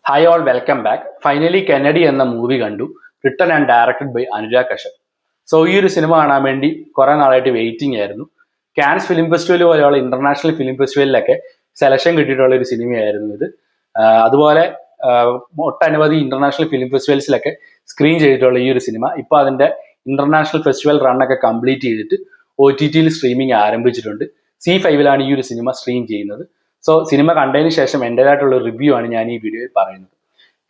Hi all welcome back. Finally Kennedy എന്ന movie കണ്ടു. Written and directed by Anurag Kashyap. So ഈ ഒരു സിനിമ കാണാൻ വേണ്ടി കുറെ നാളായിട്ട് വെയിറ്റിംഗ് ആയിരുന്നു. കാൻസ് ഫിലിം ഫെസ്റ്റിവൽ പോലെയുള്ള ഇന്റർനാഷണൽ ഫിലിം ഫെസ്റ്റിവലിലൊക്കെ സെലക്ഷൻ കിട്ടിയിട്ടുള്ള ഒരു സിനിമയായിരുന്നു ഇത്. അതുപോലെ ഒട്ടനവധി ഇന്റർനാഷണൽ ഫിലിം ഫെസ്റ്റിവൽസിലൊക്കെ സ്ക്രീൻ ചെയ്തിട്ടുള്ള ഈ ഒരു സിനിമ ഇപ്പോൾ അതിന്റെ ഇന്റർനാഷണൽ ഫെസ്റ്റിവൽ റണ്ണൊക്കെ കംപ്ലീറ്റ് ചെയ്തിട്ട് OTT സ്ട്രീമിംഗ് ആരംഭിച്ചിട്ടുണ്ട്. C5 ഈ ഒരു സിനിമ സ്ട്രീം ചെയ്യുന്നത്. സോ സിനിമ കണ്ടതിന് ശേഷം എൻ്റെതായിട്ടുള്ള റിവ്യൂ ആണ് ഞാൻ ഈ വീഡിയോയിൽ പറയുന്നത്.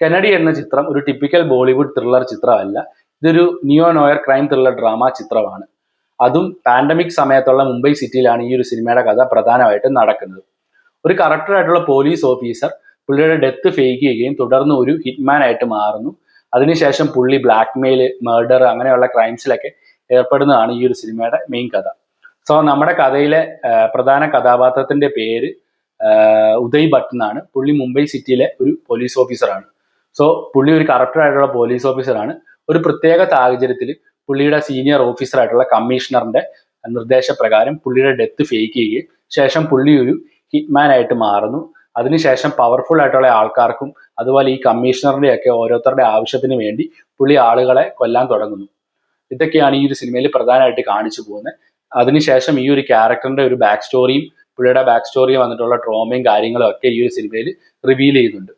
കെന്നഡി എന്ന ചിത്രം ഒരു ടിപ്പിക്കൽ ബോളിവുഡ് ത്രില്ലർ ചിത്രമല്ല. ഇതൊരു നിയോ നോയർ ക്രൈം ത്രില്ലർ ഡ്രാമ ചിത്രമാണ്. അതും പാൻഡമിക് സമയത്തുള്ള മുംബൈ സിറ്റിയിലാണ് ഈ ഒരു സിനിമയുടെ കഥ പ്രധാനമായിട്ടും നടക്കുന്നത്. ഒരു കറക്റ്ററായിട്ടുള്ള പോലീസ് ഓഫീസർ പുള്ളിയുടെ ഡെത്ത് ഫേക്ക് ചെയ്യുകയും തുടർന്ന് ഒരു ഹിറ്റ്മാൻ ആയിട്ട് മാറുന്നു. അതിനുശേഷം പുള്ളി ബ്ലാക്ക് മെയിൽ, മർഡർ അങ്ങനെയുള്ള ക്രൈംസിലൊക്കെ ഏർപ്പെടുന്നതാണ് ഈ ഒരു സിനിമയുടെ മെയിൻ കഥ. സോ നമ്മുടെ കഥയിലെ പ്രധാന കഥാപാത്രത്തിന്റെ പേര് ഉദയ് ഭട്ട് എന്നാണ്. പുള്ളി മുംബൈ സിറ്റിയിലെ ഒരു പോലീസ് ഓഫീസറാണ്. സോ പുള്ളി ഒരു കറക്റ്ററായിട്ടുള്ള പോലീസ് ഓഫീസറാണ്. ഒരു പ്രത്യേക സാഹചര്യത്തിൽ പുള്ളിയുടെ സീനിയർ ഓഫീസറായിട്ടുള്ള കമ്മീഷണറിന്റെ നിർദ്ദേശപ്രകാരം പുള്ളിയുടെ ഡെത്ത് ഫേക്ക് ചെയ്യുകയും ശേഷം പുള്ളി ഒരു ഹിറ്റ്മാൻ ആയിട്ട് മാറുന്നു. അതിനുശേഷം പവർഫുൾ ആയിട്ടുള്ള ആൾക്കാർക്കും അതുപോലെ ഈ കമ്മീഷണറിന്റെ ഒക്കെ ഓരോരുത്തരുടെ ആവശ്യത്തിന് വേണ്ടി പുള്ളി ആളുകളെ കൊല്ലാൻ തുടങ്ങുന്നു. ഇതൊക്കെയാണ് ഈ ഒരു സിനിമയിൽ പ്രധാനമായിട്ട് കാണിച്ചു പോകുന്നത്. അതിനുശേഷം ഈ ഒരു ക്യാരക്ടറിന്റെ ഒരു ബാക്ക് സ്റ്റോറിയും പുള്ളിയുടെ ബാക്ക് സ്റ്റോറി വന്നിട്ടുള്ള ട്രോമയും കാര്യങ്ങളും ഒക്കെ ഈ ഒരു സിനിമയിൽ റിവീൽ ചെയ്യുന്നുണ്ട്.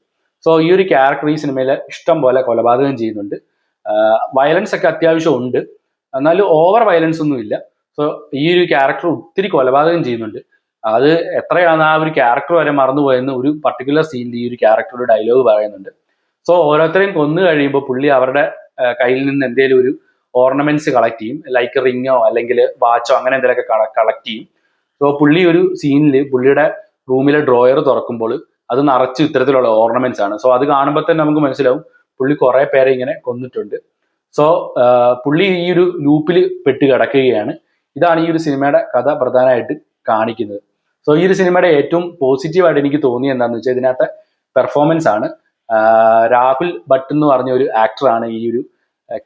സോ ഈ ഒരു ക്യാരക്ടർ ഈ സിനിമയിൽ ഇഷ്ടം പോലെ കൊലപാതകം ചെയ്യുന്നുണ്ട്. വയലൻസ് ഒക്കെ അത്യാവശ്യം ഉണ്ട്, എന്നാലും ഓവർ വയലൻസ് ഒന്നും ഇല്ല. സോ ഈ ഒരു ക്യാരക്ടർ ഒത്തിരി കൊലപാതകം ചെയ്യുന്നുണ്ട്. അത് എത്രയാണ് ആ ഒരു ക്യാരക്ടർ വരെ മറന്നുപോയെന്ന് ഒരു പർട്ടിക്കുലർ സീനിൽ ഈ ഒരു ക്യാരക്ടറുടെ ഡയലോഗ് പറയുന്നുണ്ട്. സോ ഓരോരുത്തരെയും കൊന്നു കഴിയുമ്പോൾ പുള്ളി അവരുടെ കയ്യിൽ നിന്ന് എന്തെങ്കിലും ഒരു ഓർണമെന്റ്സ് കളക്ട് ചെയ്യും, ലൈക്ക് റിങ്ങോ അല്ലെങ്കിൽ വാച്ചോ അങ്ങനെ എന്തെങ്കിലുമൊക്കെ കളക്ട് ചെയ്യും. സോ പുള്ളി ഒരു സീനിൽ പുള്ളിയുടെ റൂമിലെ ഡ്രോയർ തുറക്കുമ്പോൾ അത് നിറച്ച് ഇത്തരത്തിലുള്ള ഓർണമെന്റ്സ് ആണ്. സോ അത് കാണുമ്പോൾ തന്നെ നമുക്ക് മനസ്സിലാവും പുള്ളി കുറെ പേരെ ഇങ്ങനെ കൊന്നിട്ടുണ്ട്. സോ പുള്ളി ഈ ഒരു ലൂപ്പിൽ പെട്ട് കിടക്കുകയാണ്. ഇതാണ് ഈ ഒരു സിനിമയുടെ കഥ പ്രധാനമായിട്ട് കാണിക്കുന്നത്. സോ ഈ ഒരു സിനിമയുടെ ഏറ്റവും പോസിറ്റീവായിട്ട് എനിക്ക് തോന്നിയത് എന്താണെന്ന് വെച്ചാൽ ഇതിനകത്തെ പെർഫോമൻസ് ആണ്. രാഹുൽ ഭട്ട് എന്ന് പറഞ്ഞ ഒരു ആക്ടറാണ് ഈ ഒരു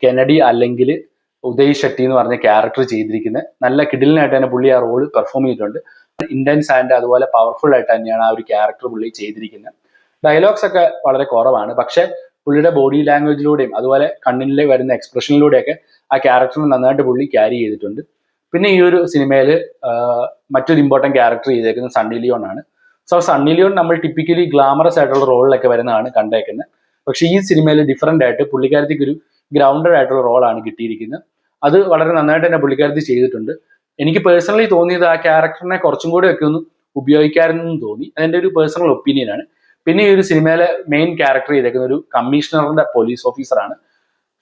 കെന്നഡി അല്ലെങ്കിൽ ഉദയ് ഷെട്ടി എന്ന് പറഞ്ഞ ക്യാരക്ടർ ചെയ്തിരിക്കുന്നത്. നല്ല കിടിലനായിട്ട് തന്നെ പുള്ളി ആ റോള് പെർഫോം ചെയ്തിട്ടുണ്ട്. ഇന്റൻസ് ആൻഡ് അതുപോലെ പവർഫുൾ ആയിട്ട് തന്നെയാണ് ആ ഒരു ക്യാരക്ടർ പുള്ളി ചെയ്തിരിക്കുന്നത്. ഡയലോഗ്സ് ഒക്കെ വളരെ കുറവാണ്, പക്ഷെ പുള്ളിയുടെ ബോഡി ലാംഗ്വേജിലൂടെയും അതുപോലെ കണ്ണിലെ വരുന്ന എക്സ്പ്രഷനിലൂടെയൊക്കെ ആ ക്യാരക്ടറിനെ നന്നായിട്ട് പുള്ളി ക്യാരി ചെയ്തിട്ടുണ്ട്. പിന്നെ ഈ ഒരു സിനിമയിൽ മറ്റൊരു ഇമ്പോർട്ടൻറ്റ് ക്യാരക്ടർ ചെയ്തേക്കുന്നത് സണ്ണി ലിയോൺ ആണ്. സോ സണ്ണി ലിയോൺ നമ്മൾ ടിപ്പിക്കലി ഗ്ലാമറസ് ആയിട്ടുള്ള റോളിലൊക്കെ വരുന്നതാണ് കണ്ടേക്കുന്നത്. പക്ഷേ ഈ സിനിമയിൽ ഡിഫറൻ്റ് ആയിട്ട് പുള്ളിക്കാരത്തേക്ക് ഒരു ഗ്രൗണ്ടഡ് ആയിട്ടുള്ള റോളാണ് കിട്ടിയിരിക്കുന്നത്. അത് വളരെ നന്നായിട്ട് തന്നെ പുള്ളിക്കാരത്തി ചെയ്തിട്ടുണ്ട്. എനിക്ക് പേഴ്സണലി തോന്നിയത് ആ ക്യാരക്ടറിനെ കുറച്ചും കൂടി ഒക്കെ ഒന്ന് ഉപയോഗിക്കാമെന്ന് തോന്നി. അതെൻ്റെ ഒരു പേഴ്സണൽ ഒപ്പീനിയൻ ആണ്. പിന്നെ ഈ ഒരു സിനിമയിലെ മെയിൻ ക്യാരക്ടർ ചെയ്തേക്കുന്ന ഒരു കമ്മീഷണറിന്റെ പോലീസ് ഓഫീസറാണ്.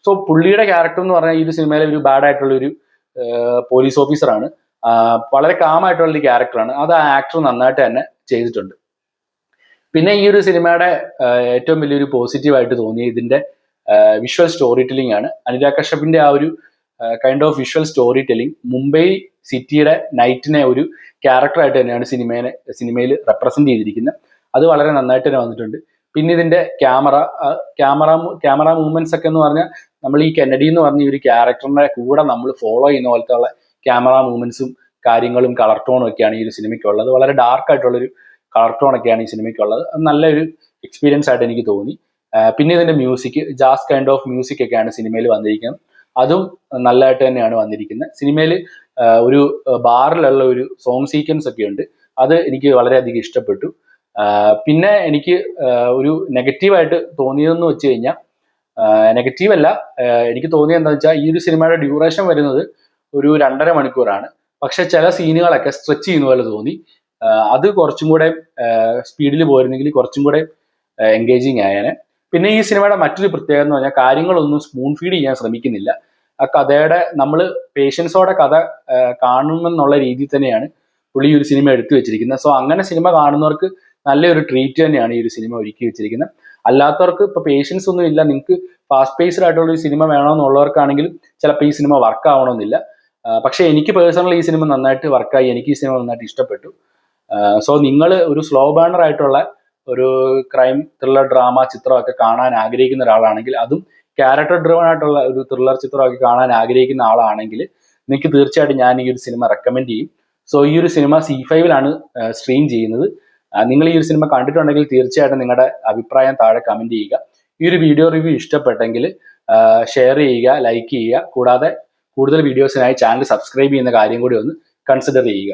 സോ പുള്ളിയുടെ ക്യാരക്ടർ എന്ന് പറഞ്ഞാൽ ഈ ഒരു സിനിമയിലെ ഒരു ബാഡ് ആയിട്ടുള്ള ഒരു പോലീസ് ഓഫീസറാണ്. വളരെ കാമായിട്ടുള്ള ഒരു ക്യാരക്ടറാണ്. അത് ആ ആക്ടർ നന്നായിട്ട് തന്നെ ചെയ്തിട്ടുണ്ട്. പിന്നെ ഈ ഒരു സിനിമയുടെ ഏറ്റവും വലിയൊരു പോസിറ്റീവായിട്ട് തോന്നിയ ഇതിന്റെ വിഷ്വൽ സ്റ്റോറി ടെല്ലിംഗ് ആണ്. അനുരാഗ് കശ്യപിന്റെ ആ ഒരു kind of visual story telling Mumbai സിറ്റിയുടെ നൈറ്റിനെ ഒരു ക്യാരക്ടറായിട്ട് തന്നെയാണ് സിനിമയിൽ റെപ്രസെന്റ് ചെയ്തിരിക്കുന്നത്. അത് വളരെ നന്നായിട്ട് തന്നെ വന്നിട്ടുണ്ട്. പിന്നെ ഇതിന്റെ ക്യാമറ മൂവ്മെന്റ്സ് ഒക്കെ എന്ന് പറഞ്ഞാൽ നമ്മൾ ഈ കെന്നഡി എന്ന് പറഞ്ഞ ഈ ഒരു ക്യാരക്ടറിന്റെ കൂടെ നമ്മൾ ഫോളോ ചെയ്യുന്ന പോലത്തെ ഉള്ള ക്യാമറ മൂവ്മെന്റ്സും കാര്യങ്ങളും കളർ ടോണും ഒക്കെയാണ് ഈ ഒരു സിനിമയ്ക്കുള്ളത്. വളരെ ഡാർക്ക് ആയിട്ടുള്ളൊരു കളർ ടോൺ ഒക്കെയാണ് ഈ സിനിമയ്ക്കുള്ളത്. അത് നല്ലൊരു എക്സ്പീരിയൻസ് ആയിട്ട് എനിക്ക് തോന്നി. പിന്നെ ഇതിന്റെ music, jazz kind of music ഒക്കെയാണ് സിനിമയിൽ വന്നിരിക്കുന്നത്. അതും നല്ലതായിട്ട് തന്നെയാണ് വന്നിരിക്കുന്നത്. സിനിമയിൽ ഒരു ബാറിലുള്ള ഒരു സോങ് സീക്വൻസ് ഒക്കെ ഉണ്ട്. അത് എനിക്ക് വളരെയധികം ഇഷ്ടപ്പെട്ടു. പിന്നെ എനിക്ക് ഒരു നെഗറ്റീവായിട്ട് തോന്നിയതെന്ന് വെച്ച് കഴിഞ്ഞാൽ, നെഗറ്റീവ് അല്ല, എനിക്ക് തോന്നിയത് എന്താണെന്ന് വെച്ചാൽ ഈ ഒരു സിനിമയുടെ ഡ്യൂറേഷൻ വരുന്നത് ഒരു 2.5 മണിക്കൂറാണ്. പക്ഷെ ചില സീനുകളൊക്കെ സ്ട്രെച്ച് ചെയ്യുന്ന പോലെ തോന്നി. അത് കുറച്ചും കൂടെ സ്പീഡിൽ പോയിരുന്നെങ്കിൽ കുറച്ചും കൂടെ എൻഗേജിങ് ആയേനെ. പിന്നെ ഈ സിനിമയുടെ മറ്റൊരു പ്രത്യേകത എന്ന് പറഞ്ഞാൽ കാര്യങ്ങളൊന്നും സ്പൂൺ ഫീഡ് ചെയ്യാൻ ശ്രമിക്കുന്നില്ല. ആ കഥയുടെ നമ്മൾ പേഷ്യൻസോടെ കഥ കാണുമെന്നുള്ള രീതിയിൽ തന്നെയാണ് പുള്ളി ഈ ഒരു സിനിമ എടുത്തു വെച്ചിരിക്കുന്നത്. സോ അങ്ങനെ സിനിമ കാണുന്നവർക്ക് നല്ലൊരു ട്രീറ്റ് തന്നെയാണ് ഈ ഒരു സിനിമ ഒരുക്കി വെച്ചിരിക്കുന്നത്. അല്ലാത്തവർക്ക് ഇപ്പൊ പേഷ്യൻസ് ഒന്നും ഇല്ല, നിങ്ങൾക്ക് ഫാസ്റ്റ് പേസ്ഡ് ആയിട്ടുള്ള ഒരു സിനിമ വേണമെന്നുള്ളവർക്കാണെങ്കിലും ചിലപ്പോൾ ഈ സിനിമ വർക്ക് ആവണമെന്നില്ല. പക്ഷെ എനിക്ക് പേഴ്സണലി ഈ സിനിമ നന്നായിട്ട് വർക്കായി. എനിക്ക് ഈ സിനിമ നന്നായിട്ട് ഇഷ്ടപ്പെട്ടു. സോ നിങ്ങൾ ഒരു സ്ലോ ബേണർ ആയിട്ടുള്ള ഒരു ക്രൈം ത്രില്ലർ ഡ്രാമ ചിത്രമൊക്കെ കാണാൻ ആഗ്രഹിക്കുന്ന ഒരാളാണെങ്കിൽ, അതും ക്യാരക്ടർ ഡ്രിവൺ ആയിട്ടുള്ള ഒരു ത്രില്ലർ ചിത്രമൊക്കെ കാണാൻ ആഗ്രഹിക്കുന്ന ആളാണെങ്കിൽ നിങ്ങൾക്ക് തീർച്ചയായിട്ടും ഞാൻ ഈ ഒരു സിനിമ റെക്കമെൻഡ് ചെയ്യും. സോ ഈ ഒരു സിനിമ C5 സ്ട്രീം ചെയ്യുന്നത്. നിങ്ങൾ ഈ ഒരു സിനിമ കണ്ടിട്ടുണ്ടെങ്കിൽ തീർച്ചയായിട്ടും നിങ്ങളുടെ അഭിപ്രായം താഴെ കമന്റ് ചെയ്യുക. ഈ ഒരു വീഡിയോ റിവ്യൂ ഇഷ്ടപ്പെട്ടെങ്കിൽ ഷെയർ ചെയ്യുക, ലൈക്ക് ചെയ്യുക. കൂടാതെ കൂടുതൽ വീഡിയോസിനായി ചാനൽ സബ്സ്ക്രൈബ് ചെയ്യുന്ന കാര്യം കൂടി ഒന്ന് കൺസിഡർ ചെയ്യുക.